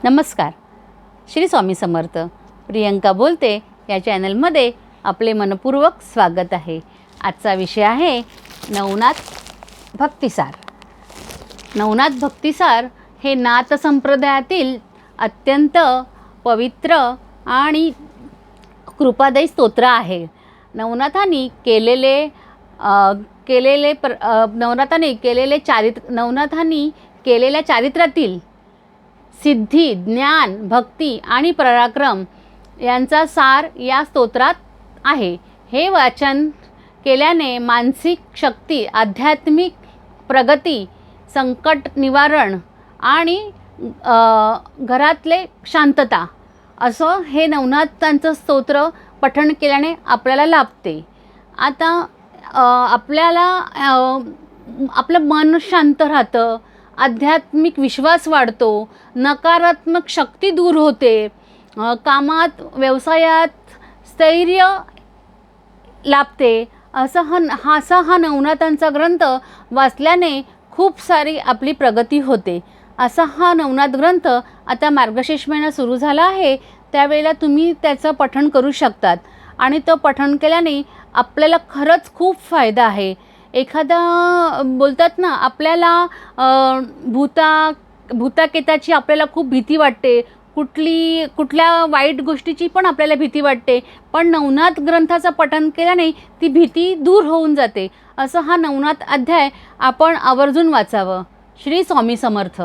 नमस्कार. श्री स्वामी समर्थ. प्रियंका बोलते या चॅनलमध्ये आपले मनपूर्वक स्वागत आहे. आजचा विषय आहे नवनाथ भक्तिसार. नवनाथ भक्तिसार हे नाथ संप्रदायातील अत्यंत पवित्र आणि कृपादायी स्तोत्र आहे. नवनाथांनी केलेल्या चारित्र्यातील सिद्धी, ज्ञान, भक्ती आणि पराक्रम यांचा सार या स्तोत्रात आहे. हे वाचन केल्याने मानसिक शक्ती, आध्यात्मिक प्रगती, संकट निवारण आणि घरातले शांतता असं हे नवनाथांचं स्तोत्र पठण केल्याने आपल्याला लाभते. आता आपलं मन शांत राहतं, आध्यात्मिक विश्वास वाढतो, नकारात्मक शक्ती दूर होते, कामात व्यवसायात स्थैर्य लाभते. हा नवनाथांचा ग्रंथ वाचल्याने खूप सारी आपली प्रगती होते. असा हा नवनाथ ग्रंथ आता मार्गशीर्ष महिना सुरू झाला आहे, त्यावेळेला तुम्ही त्याचं पठण करू शकतात आणि तो पठण केल्याने आपल्याला खरंच खूप फायदा आहे. एखादा बोलतात ना, आपल्याला भूताकेताची आपल्याला खूप भीती वाटते, कुठल्या वाईट गोष्टीची पण आपल्याला भीती वाटते, पण नवनाथ ग्रंथाचं पठण केल्याने ती भीती दूर होऊन जाते. असं हा नवनाथ अध्याय आपण आवर्जून वाचावं. श्री स्वामी समर्थ.